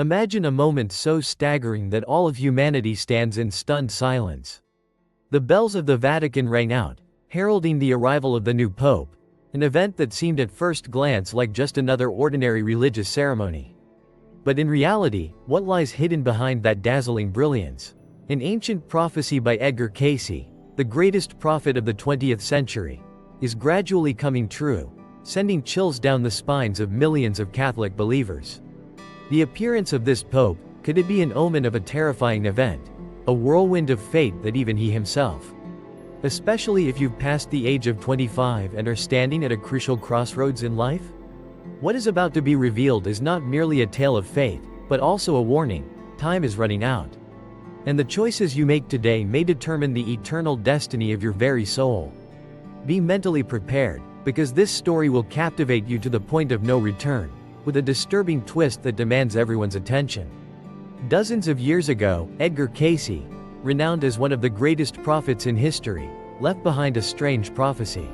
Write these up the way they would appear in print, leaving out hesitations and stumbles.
Imagine a moment so staggering that all of humanity stands in stunned silence. The bells of the Vatican rang out, heralding the arrival of the new pope, an event that seemed at first glance like just another ordinary religious ceremony. But in reality, what lies hidden behind that dazzling brilliance? An ancient prophecy by Edgar Cayce, the greatest prophet of the 20th century, is gradually coming true, sending chills down the spines of millions of Catholic believers. The appearance of this pope, could it be an omen of a terrifying event, a whirlwind of fate that even he himself? Especially if you've passed the age of 25 and are standing at a crucial crossroads in life? What is about to be revealed is not merely a tale of fate, but also a warning: time is running out. And the choices you make today may determine the eternal destiny of your very soul. Be mentally prepared, because this story will captivate you to the point of no return, with a disturbing twist that demands everyone's attention. Dozens of years ago, Edgar Cayce, renowned as one of the greatest prophets in history, left behind a strange prophecy.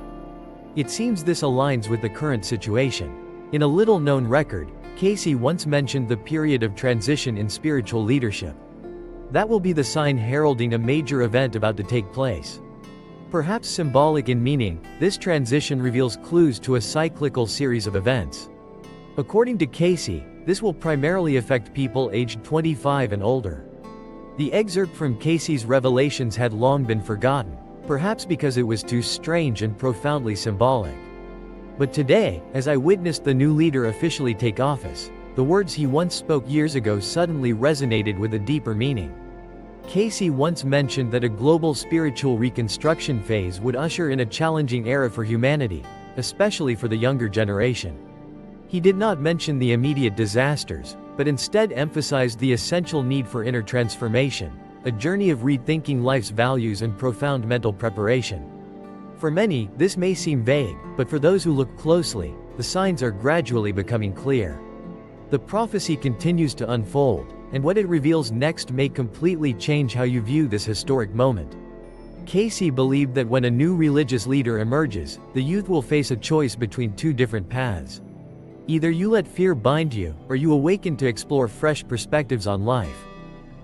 It seems this aligns with the current situation. In a little-known record, Cayce once mentioned the period of transition in spiritual leadership. That will be the sign heralding a major event about to take place. Perhaps symbolic in meaning, this transition reveals clues to a cyclical series of events. According to Cayce, this will primarily affect people aged 25 and older. The excerpt from Cayce's revelations had long been forgotten, perhaps because it was too strange and profoundly symbolic. But today, as I witnessed the new leader officially take office, the words he once spoke years ago suddenly resonated with a deeper meaning. Cayce once mentioned that a global spiritual reconstruction phase would usher in a challenging era for humanity, especially for the younger generation. He did not mention the immediate disasters, but instead emphasized the essential need for inner transformation, a journey of rethinking life's values and profound mental preparation. For many, this may seem vague, but for those who look closely, the signs are gradually becoming clear. The prophecy continues to unfold, and what it reveals next may completely change how you view this historic moment. Cayce believed that when a new religious leader emerges, the youth will face a choice between two different paths. Either you let fear bind you, or you awaken to explore fresh perspectives on life.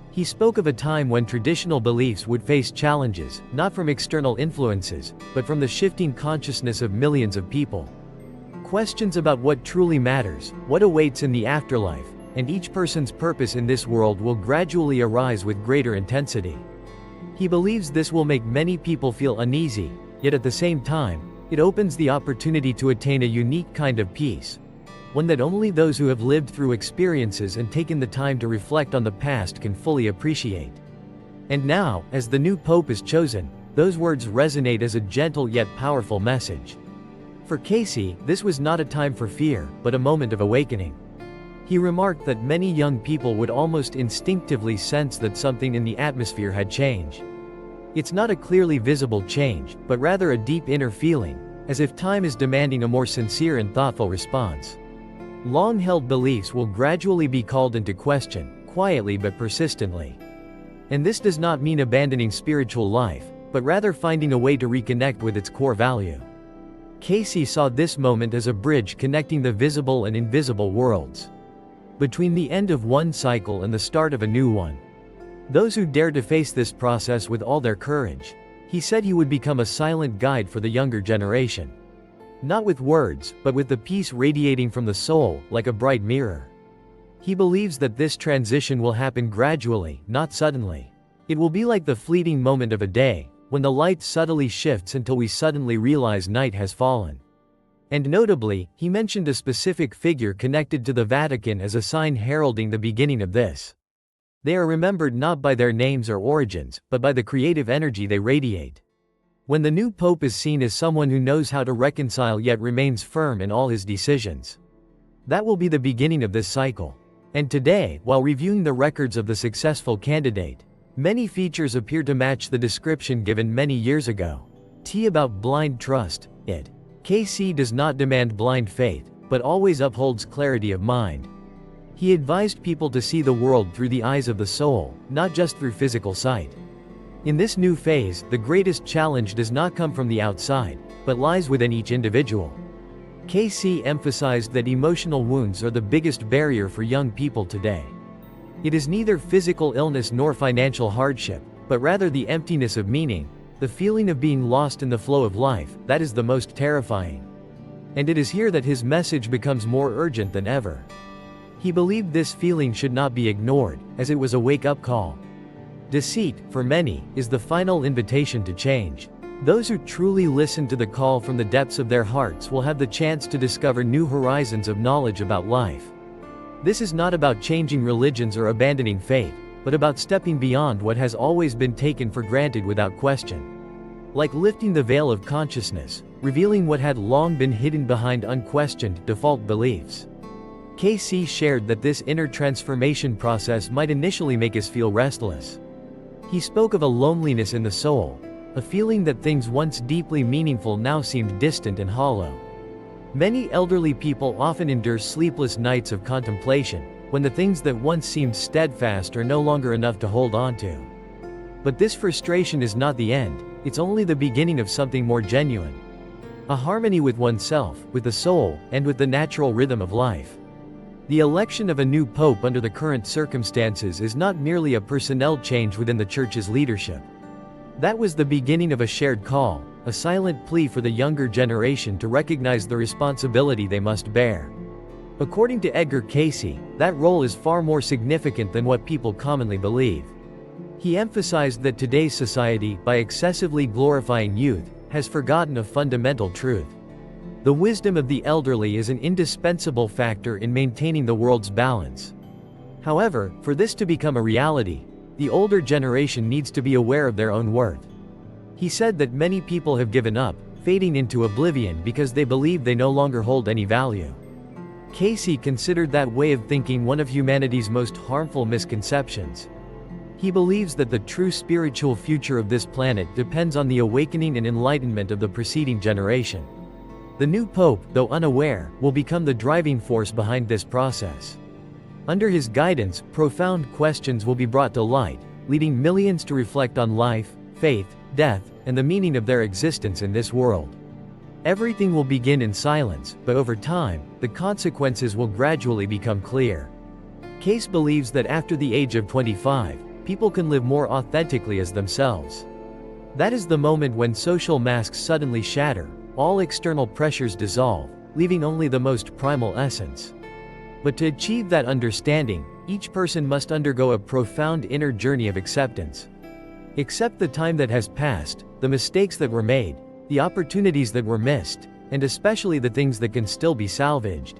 He spoke of a time when traditional beliefs would face challenges, not from external influences, but from the shifting consciousness of millions of people. Questions about what truly matters, what awaits in the afterlife, and each person's purpose in this world will gradually arise with greater intensity. He believes this will make many people feel uneasy, yet at the same time, it opens the opportunity to attain a unique kind of peace, one that only those who have lived through experiences and taken the time to reflect on the past can fully appreciate. And now, as the new pope is chosen, those words resonate as a gentle yet powerful message. For Cayce, this was not a time for fear, but a moment of awakening. He remarked that many young people would almost instinctively sense that something in the atmosphere had changed. It's not a clearly visible change, but rather a deep inner feeling, as if time is demanding a more sincere and thoughtful response. Long-held beliefs will gradually be called into question, quietly but persistently. And this does not mean abandoning spiritual life, but rather finding a way to reconnect with its core value. Cayce saw this moment as a bridge connecting the visible and invisible worlds, between the end of one cycle and the start of a new one. Those who dare to face this process with all their courage, he said, he would become a silent guide for the younger generation. Not with words, but with the peace radiating from the soul, like a bright mirror. He believes that this transition will happen gradually, not suddenly. It will be like the fleeting moment of a day, when the light subtly shifts until we suddenly realize night has fallen. And notably, he mentioned a specific figure connected to the Vatican as a sign heralding the beginning of this. They are remembered not by their names or origins, but by the creative energy they radiate. When the new pope is seen as someone who knows how to reconcile yet remains firm in all his decisions, that will be the beginning of this cycle. And today, while reviewing the records of the successful candidate, many features appear to match the description given many years ago. About blind trust, Cayce does not demand blind faith, but always upholds clarity of mind. He advised people to see the world through the eyes of the soul, not just through physical sight. In this new phase, the greatest challenge does not come from the outside, but lies within each individual. Cayce emphasized that emotional wounds are the biggest barrier for young people today. It is neither physical illness nor financial hardship, but rather the emptiness of meaning, the feeling of being lost in the flow of life, that is the most terrifying. And it is here that his message becomes more urgent than ever. He believed this feeling should not be ignored, as it was a wake-up call. Deceit, for many, is the final invitation to change. Those who truly listen to the call from the depths of their hearts will have the chance to discover new horizons of knowledge about life. This is not about changing religions or abandoning faith, but about stepping beyond what has always been taken for granted without question. Like lifting the veil of consciousness, revealing what had long been hidden behind unquestioned, default beliefs. Cayce shared that this inner transformation process might initially make us feel restless. He spoke of a loneliness in the soul, a feeling that things once deeply meaningful now seemed distant and hollow. Many elderly people often endure sleepless nights of contemplation, when the things that once seemed steadfast are no longer enough to hold on to. But this frustration is not the end, it's only the beginning of something more genuine. A harmony with oneself, with the soul, and with the natural rhythm of life. The election of a new pope under the current circumstances is not merely a personnel change within the Church's leadership. That was the beginning of a shared call, a silent plea for the younger generation to recognize the responsibility they must bear. According to Edgar Cayce, that role is far more significant than what people commonly believe. He emphasized that today's society, by excessively glorifying youth, has forgotten a fundamental truth. The wisdom of the elderly is an indispensable factor in maintaining the world's balance. However, for this to become a reality, the older generation needs to be aware of their own worth. He said that many people have given up, fading into oblivion because they believe they no longer hold any value. Cayce considered that way of thinking one of humanity's most harmful misconceptions. He believes that the true spiritual future of this planet depends on the awakening and enlightenment of the preceding generation. The new pope, though unaware, will become the driving force behind this process. Under his guidance, profound questions will be brought to light, leading millions to reflect on life, faith, death, and the meaning of their existence in this world. Everything will begin in silence, but over time, the consequences will gradually become clear. Cayce believes that after the age of 25, people can live more authentically as themselves. That is the moment when social masks suddenly shatter, all external pressures dissolve, leaving only the most primal essence. But to achieve that understanding, each person must undergo a profound inner journey of acceptance. Accept the time that has passed, the mistakes that were made, the opportunities that were missed, and especially the things that can still be salvaged.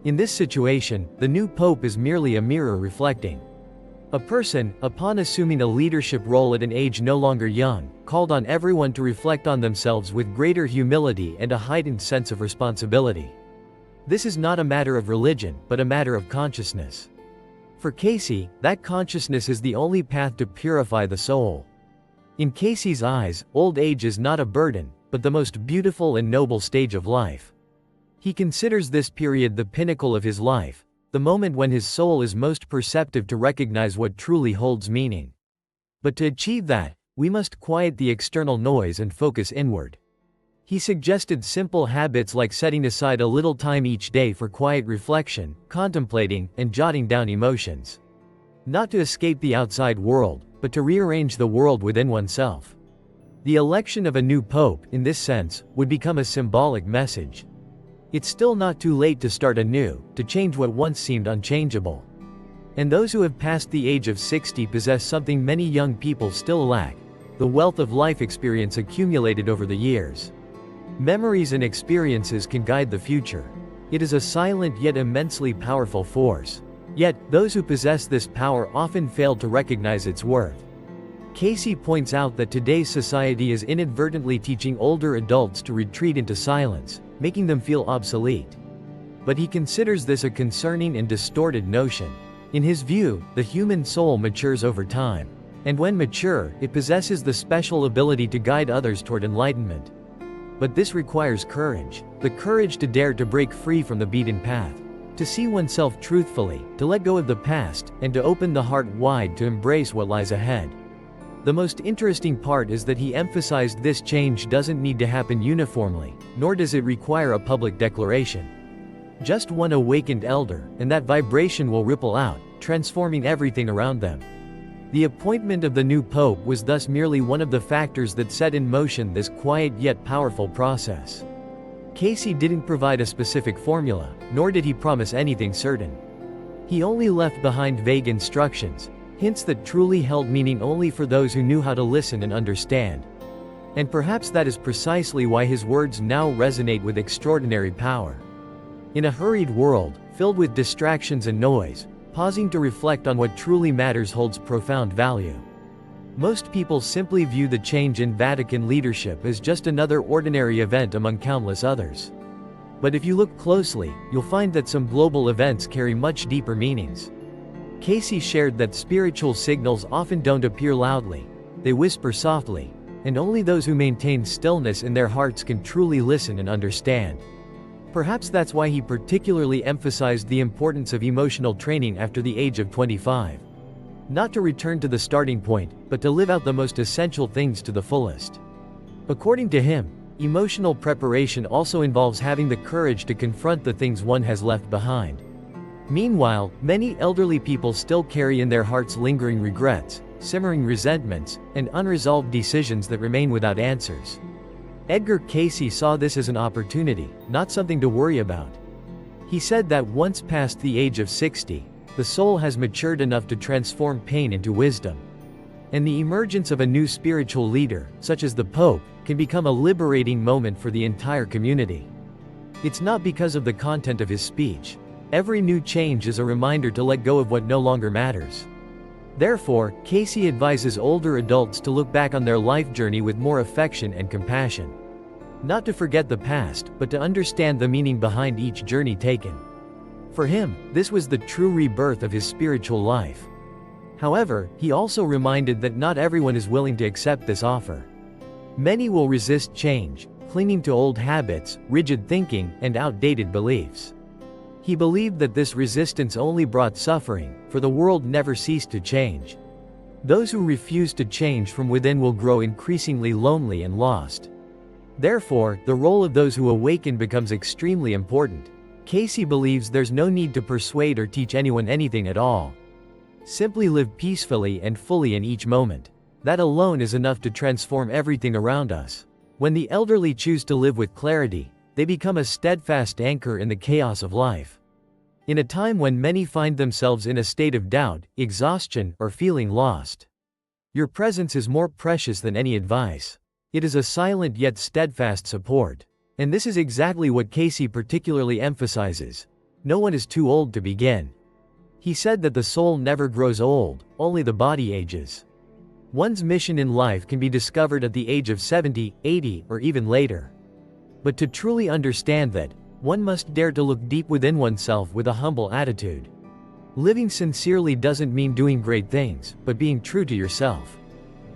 In this situation, the new pope is merely a mirror reflecting. A person, upon assuming a leadership role at an age no longer young, called on everyone to reflect on themselves with greater humility and a heightened sense of responsibility. This is not a matter of religion, but a matter of consciousness. For Cayce, that consciousness is the only path to purify the soul. In Cayce's eyes, old age is not a burden, but the most beautiful and noble stage of life. He considers this period the pinnacle of his life, the moment when his soul is most perceptive to recognize what truly holds meaning. But to achieve that, we must quiet the external noise and focus inward. He suggested simple habits like setting aside a little time each day for quiet reflection, contemplating, and jotting down emotions. Not to escape the outside world, but to rearrange the world within oneself. The election of a new pope, in this sense, would become a symbolic message. It's still not too late to start anew, to change what once seemed unchangeable. And those who have passed the age of 60 possess something many young people still lack: the wealth of life experience accumulated over the years. Memories and experiences can guide the future. It is a silent yet immensely powerful force. Yet, those who possess this power often fail to recognize its worth. Cayce points out that today's society is inadvertently teaching older adults to retreat into silence, making them feel obsolete. But he considers this a concerning and distorted notion. In his view, the human soul matures over time. And when mature, it possesses the special ability to guide others toward enlightenment. But this requires courage, the courage to dare to break free from the beaten path, to see oneself truthfully, to let go of the past, and to open the heart wide to embrace what lies ahead. The most interesting part is that he emphasized this change doesn't need to happen uniformly, nor does it require a public declaration. Just one awakened elder, and that vibration will ripple out, transforming everything around them. The appointment of the new pope was thus merely one of the factors that set in motion this quiet yet powerful process. Cayce didn't provide a specific formula, nor did he promise anything certain. He only left behind vague instructions, hints that truly held meaning only for those who knew how to listen and understand. And perhaps that is precisely why his words now resonate with extraordinary power. In a hurried world, filled with distractions and noise, pausing to reflect on what truly matters holds profound value. Most people simply view the change in Vatican leadership as just another ordinary event among countless others. But if you look closely, you'll find that some global events carry much deeper meanings. Cayce shared that spiritual signals often don't appear loudly, they whisper softly, and only those who maintain stillness in their hearts can truly listen and understand. Perhaps that's why he particularly emphasized the importance of emotional training after the age of 25. Not to return to the starting point, but to live out the most essential things to the fullest. According to him, emotional preparation also involves having the courage to confront the things one has left behind. Meanwhile, many elderly people still carry in their hearts lingering regrets, simmering resentments, and unresolved decisions that remain without answers. Edgar Cayce saw this as an opportunity, not something to worry about. He said that once past the age of 60, the soul has matured enough to transform pain into wisdom. And the emergence of a new spiritual leader, such as the Pope, can become a liberating moment for the entire community. It's not because of the content of his speech. Every new change is a reminder to let go of what no longer matters. Therefore, Cayce advises older adults to look back on their life journey with more affection and compassion. Not to forget the past, but to understand the meaning behind each journey taken. For him, this was the true rebirth of his spiritual life. However, he also reminded that not everyone is willing to accept this offer. Many will resist change, clinging to old habits, rigid thinking, and outdated beliefs. He believed that this resistance only brought suffering, for the world never ceased to change. Those who refuse to change from within will grow increasingly lonely and lost. Therefore, the role of those who awaken becomes extremely important. Cayce believes there's no need to persuade or teach anyone anything at all. Simply live peacefully and fully in each moment. That alone is enough to transform everything around us. When the elderly choose to live with clarity, they become a steadfast anchor in the chaos of life. In a time when many find themselves in a state of doubt, exhaustion, or feeling lost, your presence is more precious than any advice. It is a silent yet steadfast support. And this is exactly what Cayce particularly emphasizes. No one is too old to begin. He said that the soul never grows old, only the body ages. One's mission in life can be discovered at the age of 70, 80, or even later. But to truly understand that, one must dare to look deep within oneself with a humble attitude. Living sincerely doesn't mean doing great things, but being true to yourself.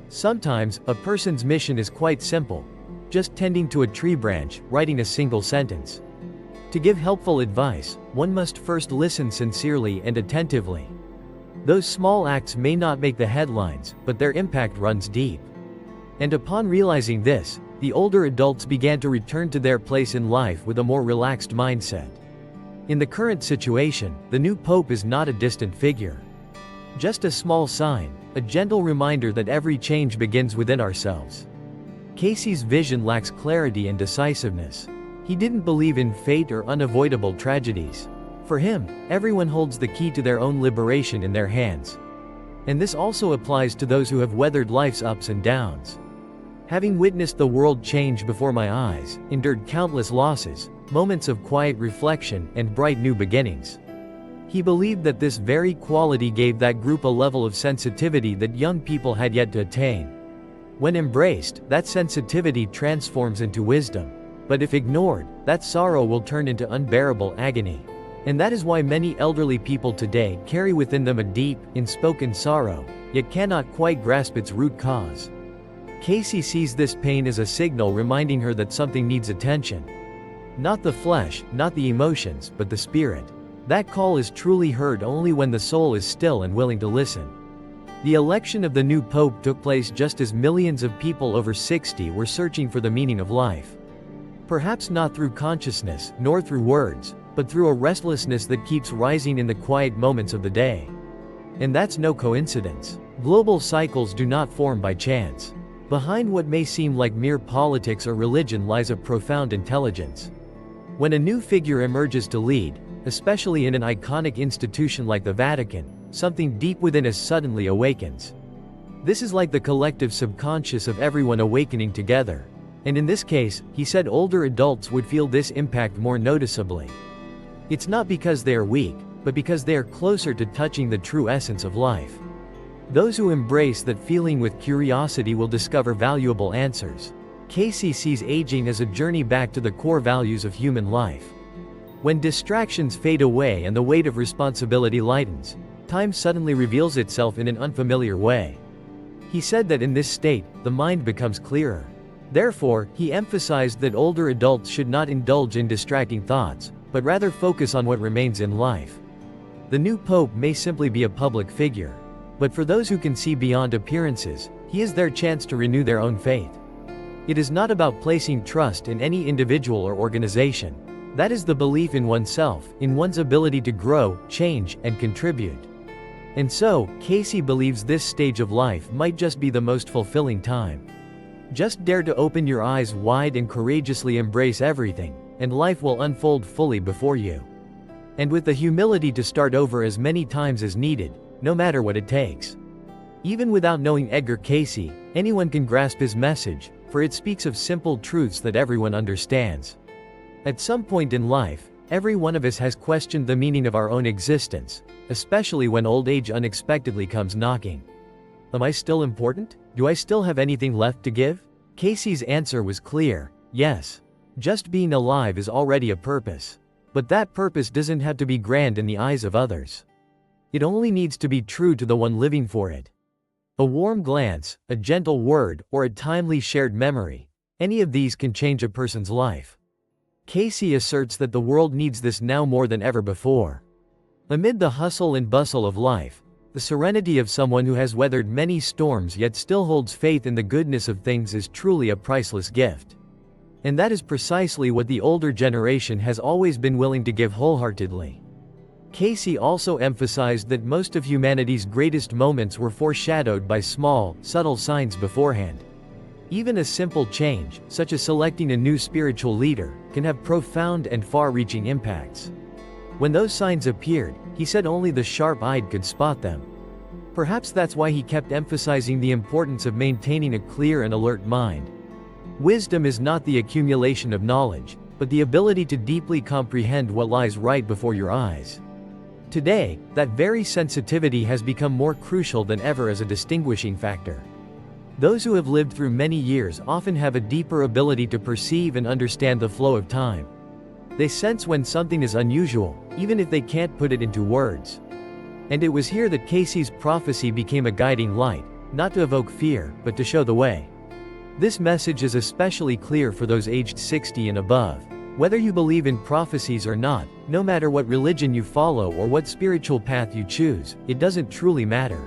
Sometimes, a person's mission is quite simple. Just tending to a tree branch, writing a single sentence. To give helpful advice, one must first listen sincerely and attentively. Those small acts may not make the headlines, but their impact runs deep. And upon realizing this, the older adults began to return to their place in life with a more relaxed mindset. In the current situation, the new pope is not a distant figure. Just a small sign, a gentle reminder that every change begins within ourselves. Cayce's vision lacks clarity and decisiveness. He didn't believe in fate or unavoidable tragedies. For him, everyone holds the key to their own liberation in their hands. And this also applies to those who have weathered life's ups and downs. Having witnessed the world change before my eyes, endured countless losses, moments of quiet reflection, and bright new beginnings. He believed that this very quality gave that group a level of sensitivity that young people had yet to attain. When embraced, that sensitivity transforms into wisdom. But if ignored, that sorrow will turn into unbearable agony. And that is why many elderly people today carry within them a deep, unspoken sorrow, yet cannot quite grasp its root cause. Cayce sees this pain as a signal reminding her that something needs attention. Not the flesh, not the emotions, but the spirit. That call is truly heard only when the soul is still and willing to listen. The election of the new pope took place just as millions of people over 60 were searching for the meaning of life. Perhaps not through consciousness, nor through words, but through a restlessness that keeps rising in the quiet moments of the day. And that's no coincidence. Global cycles do not form by chance. Behind what may seem like mere politics or religion lies a profound intelligence. When a new figure emerges to lead, especially in an iconic institution like the Vatican, something deep within us suddenly awakens. This is like the collective subconscious of everyone awakening together. And in this case, he said older adults would feel this impact more noticeably. It's not because they are weak, but because they are closer to touching the true essence of life. Those who embrace that feeling with curiosity will discover valuable answers. Cayce sees aging as a journey back to the core values of human life. When distractions fade away and the weight of responsibility lightens, time suddenly reveals itself in an unfamiliar way. He said that in this state, the mind becomes clearer. Therefore, he emphasized that older adults should not indulge in distracting thoughts, but rather focus on what remains in life. The new pope may simply be a public figure. But for those who can see beyond appearances, he is their chance to renew their own faith. It is not about placing trust in any individual or organization. That is the belief in oneself, in one's ability to grow, change, and contribute. And so, Cayce believes this stage of life might just be the most fulfilling time. Just dare to open your eyes wide and courageously embrace everything, and life will unfold fully before you. And with the humility to start over as many times as needed, no matter what it takes. Even without knowing Edgar Cayce, anyone can grasp his message, for it speaks of simple truths that everyone understands. At some point in life, every one of us has questioned the meaning of our own existence, especially when old age unexpectedly comes knocking. Am I still important? Do I still have anything left to give? Cayce's answer was clear: yes. Just being alive is already a purpose. But that purpose doesn't have to be grand in the eyes of others. It only needs to be true to the one living for it. A warm glance, a gentle word, or a timely shared memory, any of these can change a person's life. Cayce asserts that the world needs this now more than ever before. Amid the hustle and bustle of life, the serenity of someone who has weathered many storms yet still holds faith in the goodness of things is truly a priceless gift. And that is precisely what the older generation has always been willing to give wholeheartedly. Cayce also emphasized that most of humanity's greatest moments were foreshadowed by small, subtle signs beforehand. Even a simple change, such as selecting a new spiritual leader, can have profound and far-reaching impacts. When those signs appeared, he said only the sharp-eyed could spot them. Perhaps that's why he kept emphasizing the importance of maintaining a clear and alert mind. Wisdom is not the accumulation of knowledge, but the ability to deeply comprehend what lies right before your eyes. Today, that very sensitivity has become more crucial than ever as a distinguishing factor. Those who have lived through many years often have a deeper ability to perceive and understand the flow of time. They sense when something is unusual, even if they can't put it into words. And it was here that Cayce's prophecy became a guiding light, not to evoke fear, but to show the way. This message is especially clear for those aged 60 and above. Whether you believe in prophecies or not, no matter what religion you follow or what spiritual path you choose, it doesn't truly matter.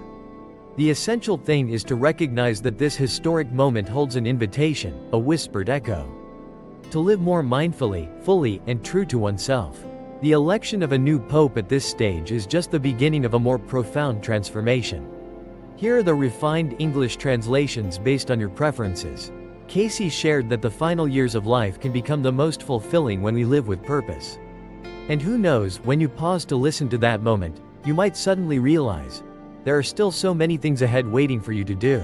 The essential thing is to recognize that this historic moment holds an invitation, a whispered echo. To live more mindfully, fully, and true to oneself. The election of a new pope at this stage is just the beginning of a more profound transformation. Here are the refined English translations based on your preferences. Cayce shared that the final years of life can become the most fulfilling when we live with purpose. And who knows, when you pause to listen to that moment, you might suddenly realize, there are still so many things ahead waiting for you to do.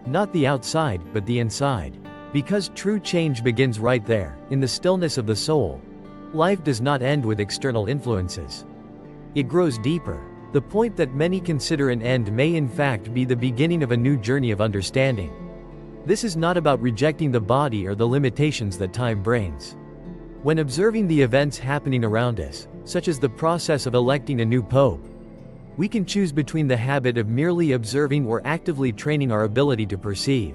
Not the outside, but the inside. Because true change begins right there, in the stillness of the soul. Life does not end with external influences. It grows deeper. The point that many consider an end may in fact be the beginning of a new journey of understanding. This is not about rejecting the body or the limitations that time brings. When observing the events happening around us, such as the process of electing a new pope, we can choose between the habit of merely observing or actively training our ability to perceive.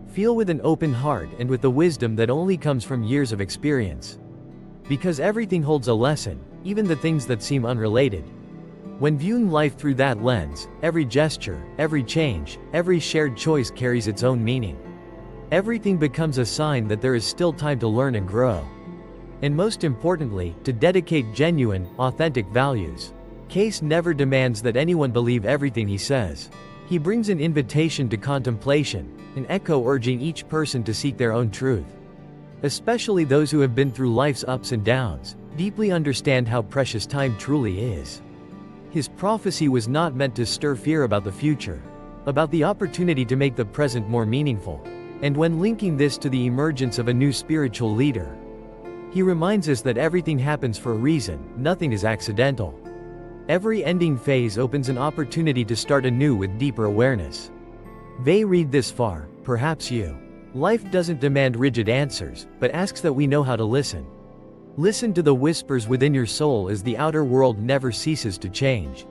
Feel with an open heart and with the wisdom that only comes from years of experience. Because everything holds a lesson, even the things that seem unrelated. When viewing life through that lens, every gesture, every change, every shared choice carries its own meaning. Everything becomes a sign that there is still time to learn and grow. And most importantly, to dedicate genuine, authentic values. Cayce never demands that anyone believe everything he says. He brings an invitation to contemplation, an echo urging each person to seek their own truth. Especially those who have been through life's ups and downs, deeply understand how precious time truly is. His prophecy was not meant to stir fear about the future, about the opportunity to make the present more meaningful. And when linking this to the emergence of a new spiritual leader, he reminds us that everything happens for a reason, nothing is accidental. Every ending phase opens an opportunity to start anew with deeper awareness. They read this far, perhaps you. Life doesn't demand rigid answers, but asks that we know how to listen. Listen to the whispers within your soul as the outer world never ceases to change.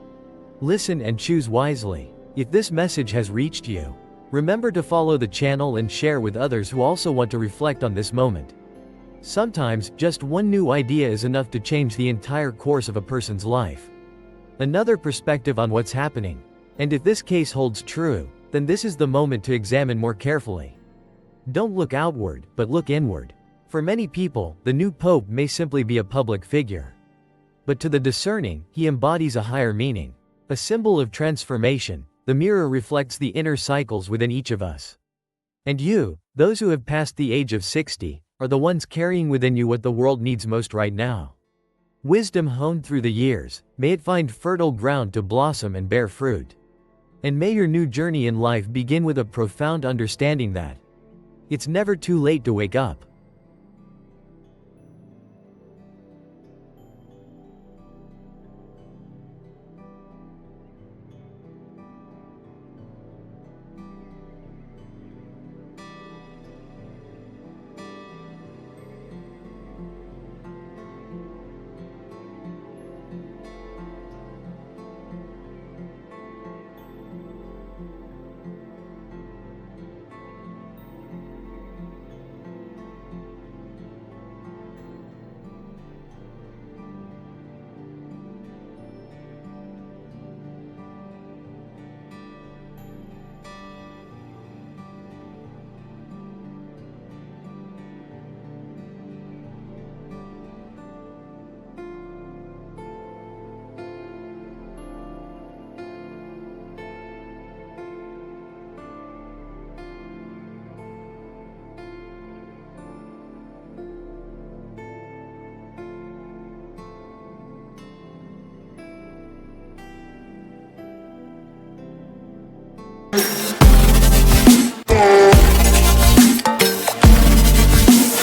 Listen and choose wisely. If this message has reached you, remember to follow the channel and share with others who also want to reflect on this moment. Sometimes, just one new idea is enough to change the entire course of a person's life. Another perspective on what's happening. And if this case holds true, then this is the moment to examine more carefully. Don't look outward, but look inward. For many people, the new pope may simply be a public figure. But to the discerning, he embodies a higher meaning. A symbol of transformation, the mirror reflects the inner cycles within each of us. And you, those who have passed the age of 60, are the ones carrying within you what the world needs most right now. Wisdom honed through the years, may it find fertile ground to blossom and bear fruit. And may your new journey in life begin with a profound understanding that it's never too late to wake up.